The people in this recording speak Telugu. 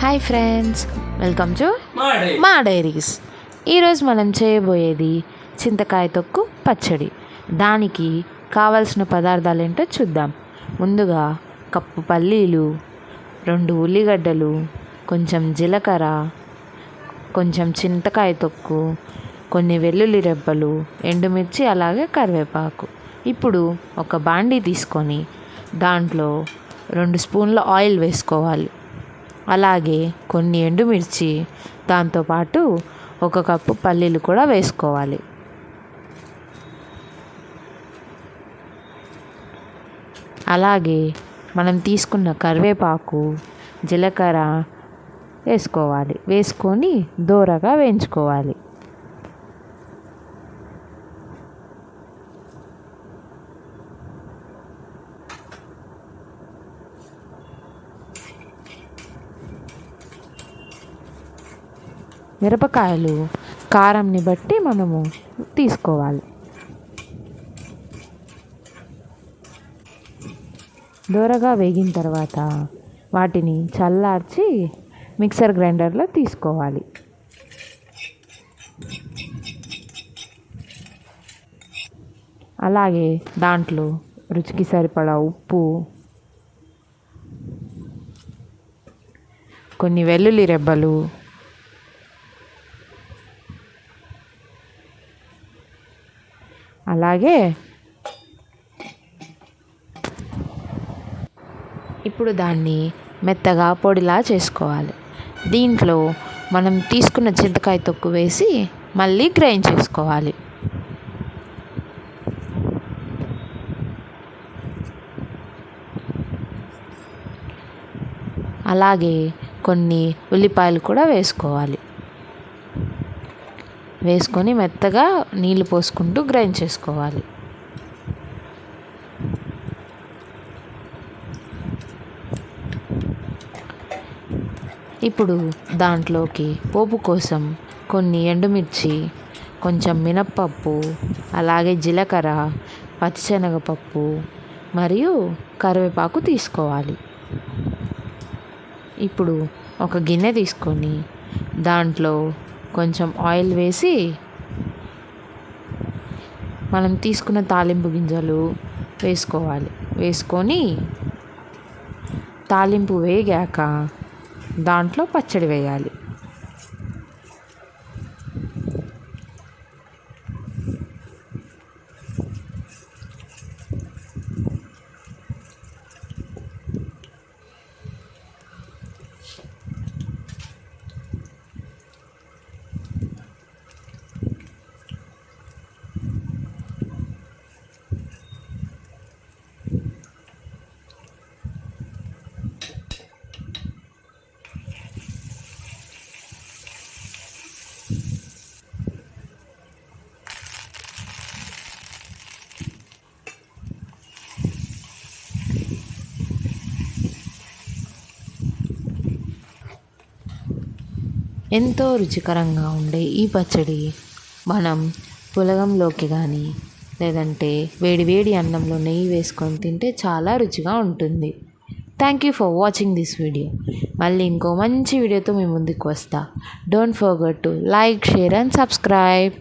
హాయ్ ఫ్రెండ్స్, వెల్కమ్ టు మా డైరీస్. ఈరోజు మనం చేయబోయేది చింతకాయ తొక్కు పచ్చడి. దానికి కావాల్సిన పదార్థాలు ఏంటో చూద్దాం. ముందుగా కప్పు పల్లీలు, 2 ఉల్లిగడ్డలు, కొంచెం జీలకర్ర, కొంచెం చింతకాయ తొక్కు, కొన్ని వెల్లుల్లి రెబ్బలు, ఎండుమిర్చి, అలాగే కరివేపాకు. ఇప్పుడు ఒక బాండీ తీసుకొని దాంట్లో 2 స్పూన్ల ఆయిల్ వేసుకోవాలి. అలాగే కొన్ని ఎండుమిర్చి, దాంతోపాటు 1 కప్పు పల్లీలు కూడా వేసుకోవాలి. అలాగే మనం తీసుకున్న కరివేపాకు, జీలకర్ర వేసుకోవాలి. వేసుకొని దోరగా వేయించుకోవాలి. మిరపకాయలు కారంని బట్టి మనము తీసుకోవాలి. దోరగా వేగిన తర్వాత వాటిని చల్లార్చి మిక్సర్ గ్రైండర్లో తీసుకోవాలి. అలాగే దాంట్లో రుచికి సరిపడా ఉప్పు, కొన్ని వెల్లుల్లి రెబ్బలు, అలాగే ఇప్పుడు దాన్ని మెత్తగా పొడిలా చేసుకోవాలి. దీంట్లో మనం తీసుకున్న చింతకాయ తొక్కు వేసి మళ్ళీ గ్రైండ్ చేసుకోవాలి. అలాగే కొన్ని ఉల్లిపాయలు కూడా వేసుకోవాలి. వేసుకొని మెత్తగా నీళ్ళు పోసుకుంటూ గ్రైండ్ చేసుకోవాలి. ఇప్పుడు దాంట్లోకి పోపు కోసం కొన్ని ఎండుమిర్చి, కొంచెం మినప్పప్పు, అలాగే జీలకర్ర, పచ్చిశనగపప్పు మరియు కరివేపాకు తీసుకోవాలి. ఇప్పుడు ఒక గిన్నె తీసుకొని దాంట్లో కొంచెం ఆయిల్ వేసి మనం తీసుకున్న తాలింపు గింజలు వేసుకోవాలి. వేసుకొని తాలింపు వేగాక దాంట్లో పచ్చడి వేయాలి. ఎంతో రుచికరంగా ఉండే ఈ పచ్చడి మనం పులగంలోకి కానీ లేదంటే వేడి వేడి అన్నంలో నెయ్యి వేసుకొని తింటే చాలా రుచిగా ఉంటుంది. Thank you for watching this video. మళ్ళీ ఇంకో మంచి వీడియోతో మీ ముందుకు వస్తా. Don't forget to like, share and subscribe.